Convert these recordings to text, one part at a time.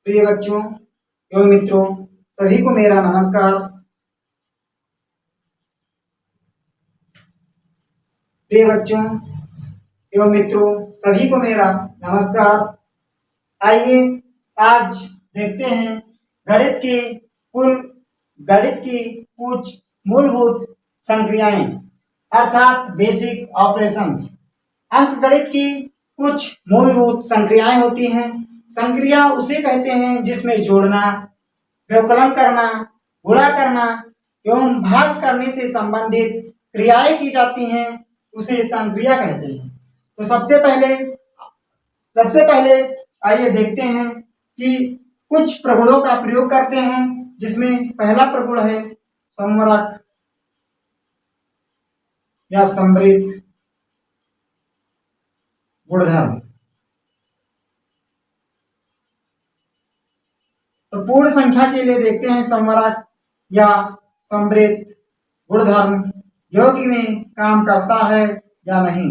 प्रिय बच्चों एवं मित्रों, सभी को मेरा नमस्कार। प्रिय बच्चों एवं मित्रों, सभी को मेरा नमस्कार। आइए आज देखते हैं गणित की कुछ मूलभूत संक्रियाएं अर्थात बेसिक ऑपरेशंस। अंकगणित की कुछ मूलभूत संक्रियाएं होती हैं। संक्रिया उसे कहते हैं जिसमें जोड़ना, व्यवकलन करना, गुणा करना एवं भाग करने से संबंधित क्रियाएं की जाती हैं, उसे संक्रिया कहते हैं। तो सबसे पहले आइए देखते हैं कि कुछ प्रगुणों का प्रयोग करते हैं, जिसमें पहला प्रगुण है संवरक या समृद्ध गुणधर्म। तो पूर्ण संख्या के लिए देखते हैं संवरक या समृद्ध गुणधर्म योग में काम करता है या नहीं।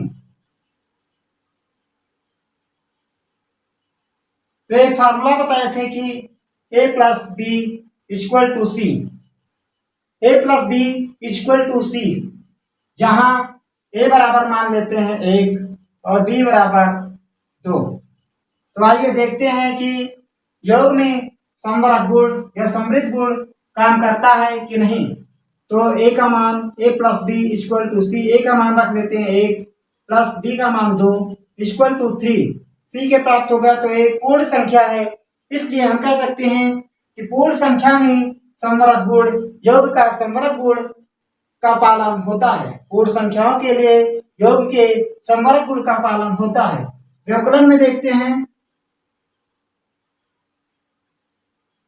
तो एक फार्मूला बताए थे कि a plus B equal to C. a plus B equal to C, जहां a बराबर मान लेते हैं 1 और b बराबर 2। तो आइए देखते हैं कि योग में समवरक गुण या समृद्ध गुण काम करता है कि नहीं। तो a का मान a plus B equal to C, a का मान रख लेते हैं 1 प्लस b का मान 2 इक्वल टू 3। c के प्राप्त होगा तो एक पूर्ण संख्या है, इसलिए हम कह सकते हैं कि पूर्ण संख्या में समवरक गुण योग का समवरक गुण का पालन होता है। पूर्ण संख्याओं के लिए योग के समवरक गुण का पालन होता है। व्यवकलन में देखते हैं,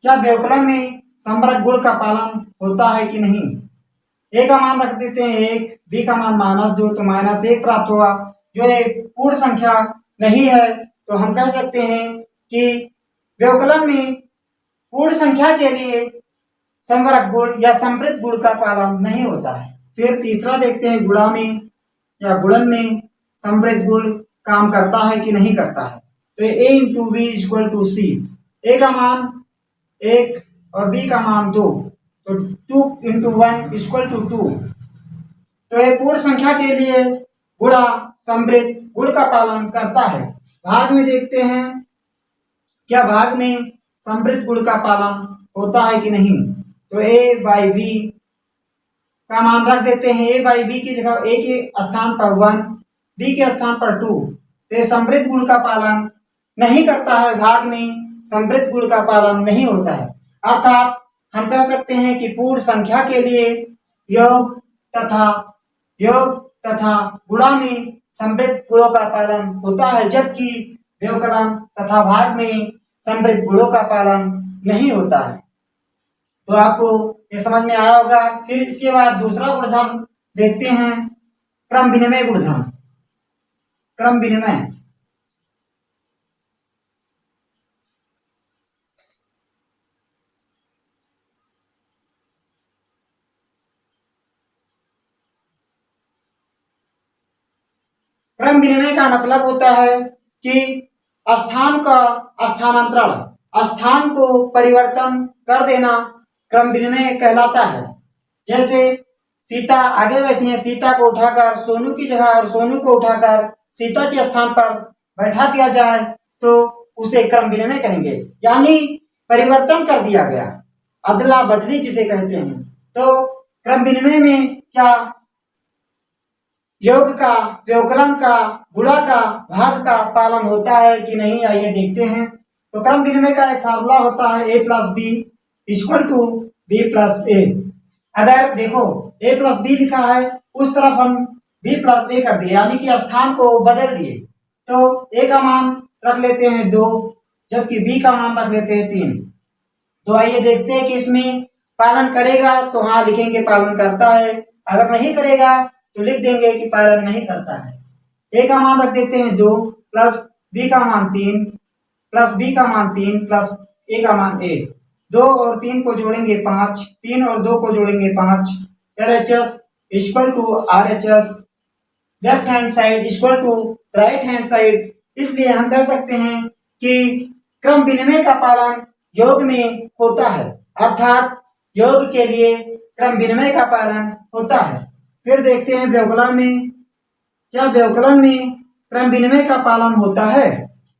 क्या व्यवकलन में समवरक गुण का पालन होता है कि नहीं। a का मान रख देते हैं 1, b का मान -2, तो -1 प्राप्त होगा, जो एक पूर्ण संख्या नहीं है। तो हम कह सकते हैं कि व्यवकलन में पूर्ण संख्या के लिए समवरक गुण या समृद्ध गुण का पालन नहीं होता है। फिर तीसरा देखते हैं गुणा में या गुणन में समृद्ध गुण काम करता है कि नहीं करता है। तो a into B equal to C, a का मान 1 और b का मान 2, तो 2 इंटू 1 इक्वल टू 2। तो ये पूर्ण संख्या के लिए गुणा समृद्ध गुण का पालन करता है। भाग में देखते हैं, क्या भाग में समृद्ध गुण का पालन होता है कि नहीं। तो a बाई बी का मान रख देते हैं, a बाई बी की जगह a के स्थान पर 1, b के स्थान पर 2। तो समृद्ध गुण का पालन नहीं करता है, भाग में समृद्ध गुण का पालन नहीं होता है। अर्थात हम कह सकते हैं कि पूर्ण संख्या के लिए योग तथा गुणा में समृद्ध गुणों का पालन होता है, जबकि व्यवकलन तथा भाग में समृद्ध गुणों का पालन नहीं होता है। तो आपको ये समझ में आया होगा। फिर इसके बाद दूसरा गुणधर्म देखते हैं, क्रम विनिमय गुणधर्म। क्रम विनिमय क्रम विनिमय का मतलब होता है कि स्थान का स्थानांतरण, स्थान को परिवर्तन कर देना क्रम विनिमय कहलाता है। जैसे सीता आगे बैठी है, सीता को उठाकर सोनू की जगह और सोनू को उठाकर सीता के स्थान पर बैठा दिया जाए तो उसे क्रम विनिमय कहेंगे, यानी परिवर्तन कर दिया गया, अदला बदली जिसे कहते हैं। तो क्रम विनिमय में क्या योग का, व्यवकलन का, गुणा का, भाग का पालन होता है कि नहीं, आइए देखते हैं। तो क्रम विनिमय का एक फार्मूला होता है a plus B equal to B plus A. अगर देखो a प्लस बी लिखा है, उस तरफ हम b प्लस ए कर दिए, यानी कि स्थान को बदल दिए। तो a का मान रख लेते हैं 2, जबकि b का मान रख लेते हैं 3। तो आइए देखते हैं कि इसमें पालन करेगा तो हाँ लिखेंगे पालन करता है, अगर नहीं करेगा तो लिख देंगे कि पालन नहीं करता है। a का मान रख देते हैं 2 प्लस b का मान 3 प्लस b का मान 3 प्लस a का मान 1। 2 और 3 को जोड़ेंगे 5, 3 और 2 को जोड़ेंगे 5। LHS equal to RHS, left hand side equal to right hand side. इसलिए हम कह सकते हैं कि क्रम विनिमय का पालन योग में होता है, अर्थात योग के लिए क्रम विनिमय का पालन होता है। फिर देखते हैं व्यवकलन में, क्या व्यवकलन में क्रम विनिमय का पालन होता है?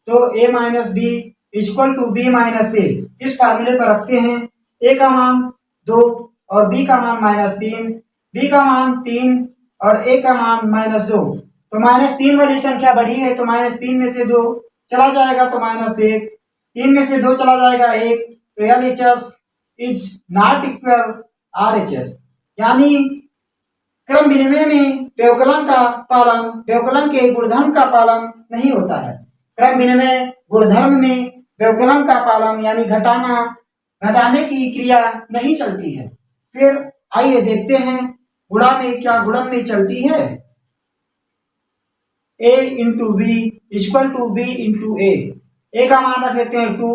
तो a minus B equal to B minus A, इस फार्मूले पर रखते हैं। a का मान 2 और b का मान -3, b का मान 3 और a का मान -2। तो -3 वाली संख्या बढ़ी है तो -3 में से 2 चला जाएगा तो -1, 3 में से 2 चला जाएगा 1, तो LHS is not equal RHS, यानी क्रम विनिमय में व्यवकलन का पालन, व्यवकलन के गुणधर्म का पालन नहीं होता है। क्रम विनिमय गुणधर्म में व्यवकलन का पालन यानी घटाने की क्रिया नहीं चलती है। फिर आइए देखते हैं गुणा में क्या गुणन में चलती है। a into B equal to B into A का मान रख लेते हैं 2,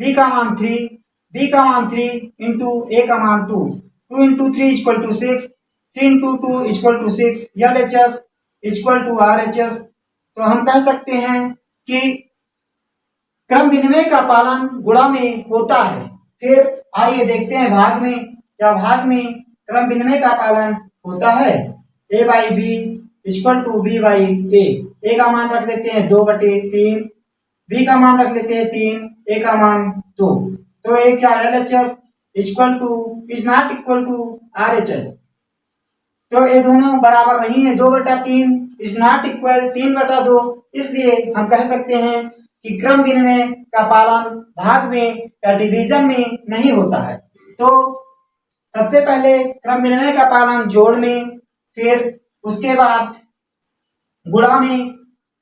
b का मान 3, b का मान 3 इंटू a का मान 2, 2 into 3 equal to 6, 3 into 2 equal to 6, LHS equal to RHS। तो हम कह सकते हैं कि क्रम विनिमय का पालन गुणा में होता है। फिर आइए देखते हैं भाग में, क्या भाग में क्रम विनिमय का पालन होता है। a by B equal to B by A का मान रख लेते हैं 2/3, b का मान रख लेते हैं 3, a का मान 2, तो a क्या LHS equal to is not equal to RHS। तो ये दोनों बराबर नहीं है, 2/3 इज नॉट इक्वल 3/2, इसलिए हम कह सकते हैं कि क्रम विनिमय का पालन भाग में या डिवीजन में नहीं होता है। तो सबसे पहले क्रम विनिमय का पालन जोड़ में, फिर उसके बाद गुणा में।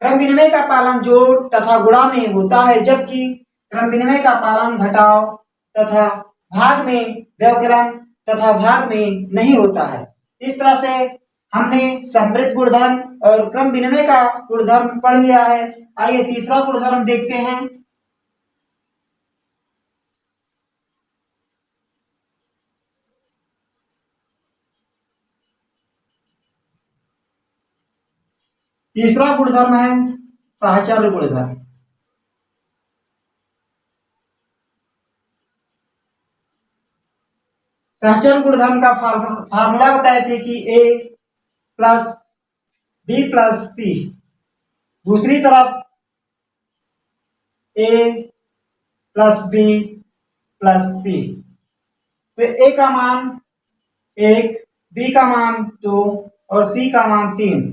क्रम विनिमय का पालन जोड़ तथा गुणा में होता है, जबकि क्रम विनिमय का पालन घटाव तथा भाग में, व्यवकलन तथा भाग में नहीं होता है। इस तरह से हमने समृद्ध गुणधर्म और क्रम विनिमय का गुणधर्म पढ़ लिया है। आइए तीसरा गुणधर्म देखते हैं। तीसरा गुणधर्म है साहचर्य गुणधर्म। साहचर्य गुणधर्म का फार्मूला बताए थे कि a प्लस बी प्लस सी, दूसरी तरफ a प्लस बी प्लस सी। तो a का मान 1, b का मान 2 और c का मान 3।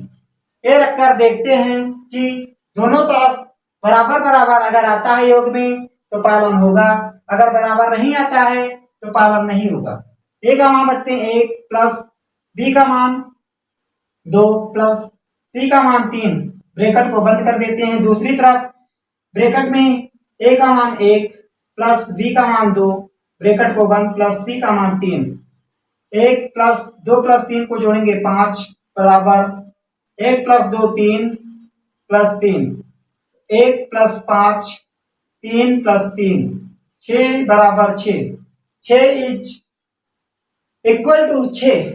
ये रखकर देखते हैं कि दोनों तरफ बराबर बराबर अगर आता है योग में तो पालन होगा, अगर बराबर नहीं आता है तो पालन नहीं होगा। a का मान रखते हैं 1 प्लस b का मान 2 प्लस c का मान 3, ब्रैकेट को बंद कर देते हैं। दूसरी तरफ ब्रैकेट में a का मान 1 प्लस b का मान 2, ब्रैकेट को बंद, प्लस c का मान 3, 1 प्लस 2 प्लस 3 को जोड़ेंगे 5 बराबर 1 प्लस 2 3 प्लस 3, 1 प्लस 5 3 प्लस 3, 6 बराबर 6, 6 इज इक्वल टू 6।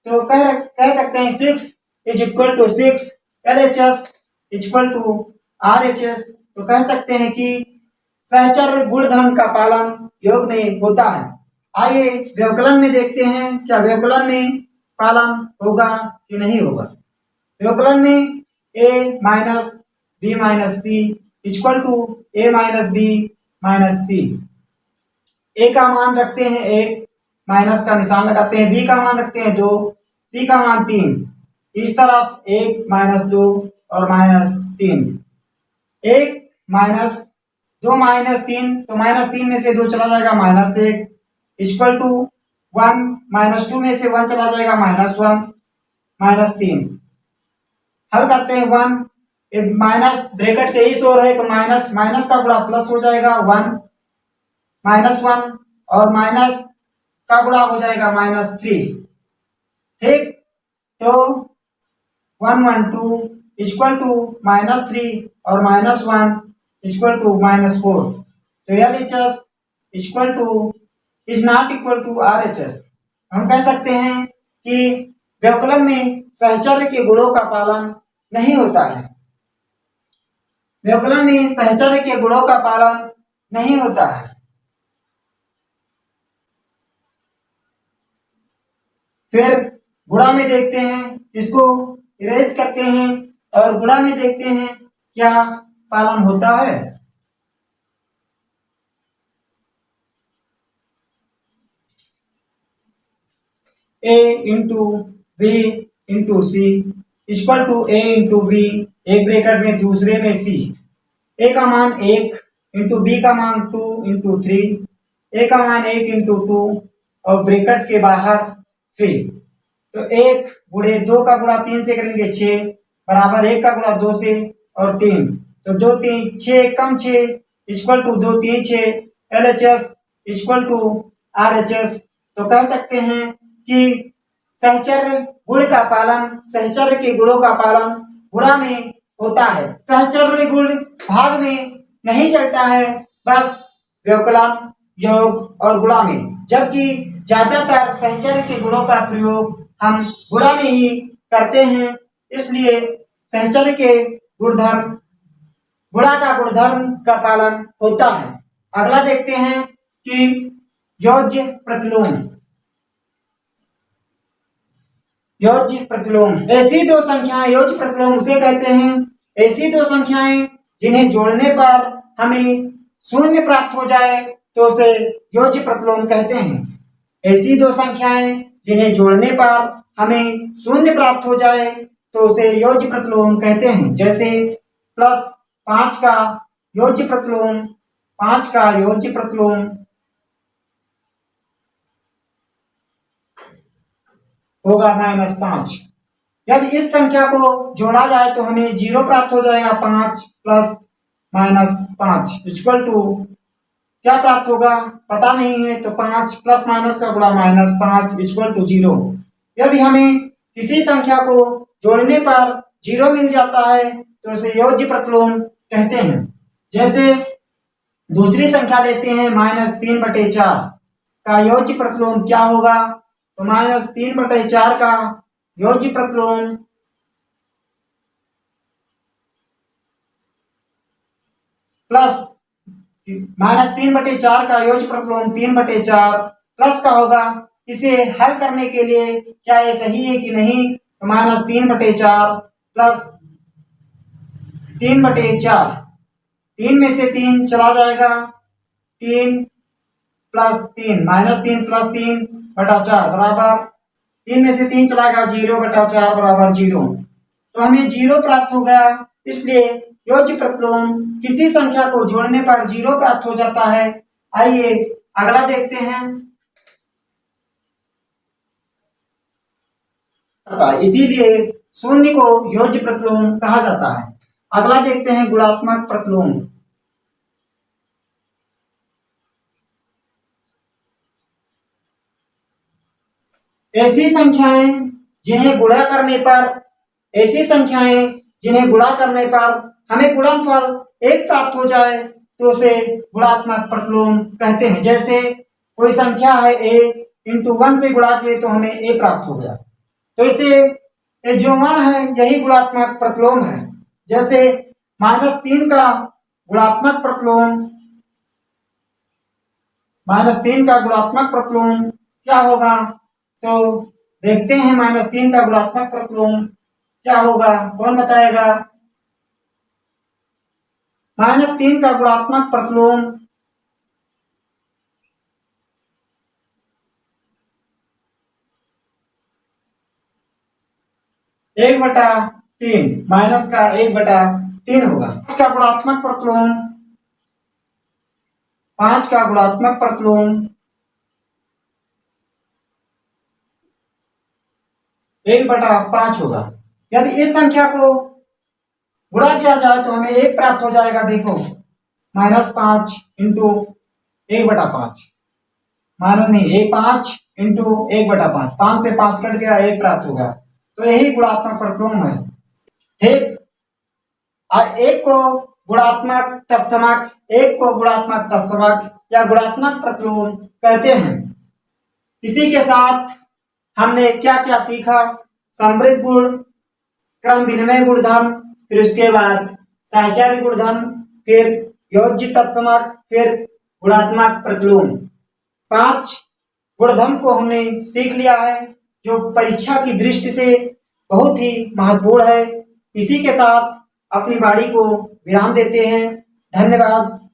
तो कह सकते हैं 6 is equal to 6, LHS equal to RHS। तो कह सकते हैं कि सहचर्य गुणधर्म का पालन योग में होता है। आइए व्यवकलन में देखते हैं, क्या व्यवकलन में पालन होगा कि नहीं होगा। व्यवकलन में a minus B minus C equal to a minus B minus C. a का मान रखते हैं 1, माइनस का निशान लगाते हैं, b का मान रखते हैं 2, c का मान 3, इस तरफ 1 माइनस 2 और माइनस 3, 1 माइनस 2 माइनस 3, तो माइनस 3 में से 2 चला जाएगा -1 इक्वल टू 1 माइनस 2 में से 1 चला जाएगा -1 -3। हल करते हैं 1, माइनस ब्रैकेट के इस ओर है तो माइनस माइनस का गुणा प्लस हो जाएगा 1 -1 और माइनस का गुणा हो जाएगा -3। ठीक, तो 1 1 2 इक्वल टू -3 और -1 इक्वल टू -4। तो LHS equal to is not equal to RHS। हम कह सकते हैं कि व्यवकलन में सहचर्य के गुणों का पालन नहीं होता है। व्यवकलन में सहचर्य के गुणों का पालन नहीं होता है। फिर गुणा में देखते हैं, इसको इरेज करते हैं और गुणा में देखते हैं क्या पालन होता है। A into B into C equal to A into B, एक ब्रैकेट में दूसरे में सी। ए का मान 1 इंटू बी का मान 2 इंटू 3, ए का मान 1 इंटू 2 और ब्रैकेट के बाहर 3। तो 1 गुणे 2 का गुणा 3 से करेंगे 6 बराबर 1 का गुणा 2 से और 3, तो 2 3 6 कम 6 equal to 2 3 6 LHS equal to RHS। तो कह सकते हैं कि सहचर्य गुण का पालन, सहचर्य के गुणों का पालन गुणा में होता है। सहचर्य गुण भाग में नहीं चलता है, बस व्यवकलन, योग और गुणा में, जबकि ज्यादातर सहचर्य के गुणों का प्रयोग हम गुणा में ही करते हैं। इसलिए सहचर्य के गुणधर्म, गुणा का गुणधर्म का पालन होता है। अगला देखते हैं कि योज्य प्रतिलोम। योज्य प्रतिलोम, ऐसी दो संख्याएं, योज्य प्रतिलोम उसे कहते हैं ऐसी दो संख्याएं जिन्हें जोड़ने पर हमें शून्य प्राप्त हो जाए तो उसे योज्य प्रतिलोम कहते हैं। ऐसी दो संख्याएं जिन्हें जोड़ने पर हमें शून्य प्राप्त हो जाए तो उसे योज्य प्रतिलोम कहते हैं। जैसे +5 का योज्य प्रतिलोम, 5 का योज्य प्रतिलोम होगा -5। यदि इस संख्या को जोड़ा जाए तो हमें 0 प्राप्त हो जाएगा। 5 प्लस -5 इक्वल टू क्या प्राप्त होगा पता नहीं है, तो 5 प्लस माइनस का गुणा -5 इक्वल टू 0। यदि हमें किसी संख्या को जोड़ने पर 0 मिल जाता है तो उसे योज्य प्रतिलोम कहते हैं। जैसे दूसरी संख्या लेते हैं -3/4 का योज्य प्रतिलोम क्या होगा, तो -3/4 का योज्य प्रतिलोम प्लस -3/4 का योज्य प्रतिलोम 3/4 प्लस का होगा। इसे हल करने के लिए क्या ये सही है कि नहीं, तो -3/4 प्लस 3/4, 3 में से 3 चला जाएगा, 3 प्लस 3 -3 प्लस 3/4 बराबर 3 में से 3 चलाएगा 0/4 बराबर 0। तो हमें 0 प्राप्त हो गया। इसलिए योज्य प्रतिलोम किसी संख्या को जोड़ने पर 0 प्राप्त हो जाता है। आइए अगला देखते हैं। इसीलिए शून्य को योज्य प्रतिलोम कहा जाता है। अगला देखते हैं गुणात्मक प्रतिलोम। ऐसी संख्याएं जिन्हें गुणा करने पर हमें गुणनफल 1 प्राप्त हो जाए तो उसे गुणात्मक प्रतिलोम कहते हैं। जैसे कोई संख्या है a इंटू 1 से गुणा किए तो हमें a प्राप्त हो गया, तो इसे जो 1 है यही गुणात्मक प्रतिलोम है। जैसे -3 का गुणात्मक प्रतिलोम क्या होगा, तो देखते हैं -3 का गुणात्मक प्रतिलोम क्या होगा, कौन बताएगा। -3 का गुणात्मक प्रतिलोम (1/3) माइनस का 1/3 होगा। 5 का गुणात्मक प्रतिलोम 1/5 होगा। यदि इस संख्या को गुणा किया जाए तो हमें 1 प्राप्त हो जाएगा। देखो -5 इंटू 1/5 माइनस नहीं 5 इंटू 1/5, 5 से 5 कट गया, 1 प्राप्त होगा। तो यही गुणात्मक प्रतिलोम है। ठीक, एक को गुणात्मक तत्समक या गुणात्मक प्रतिलोम कहते हैं। इसी के साथ हमने क्या क्या सीखा, समृद्ध गुण, क्रम विनिमय गुणधर्म, फिर उसके बाद सहचर्य गुणधर्म, फिर योज्य तत्समक, फिर गुणात्मक प्रतिलोम। 5 गुणधर्म को हमने सीख लिया है। जो परीक्षा की दृष्टि से बहुत ही महत्वपूर्ण है। इसी के साथ अपनी वाणी को विराम देते हैं। धन्यवाद।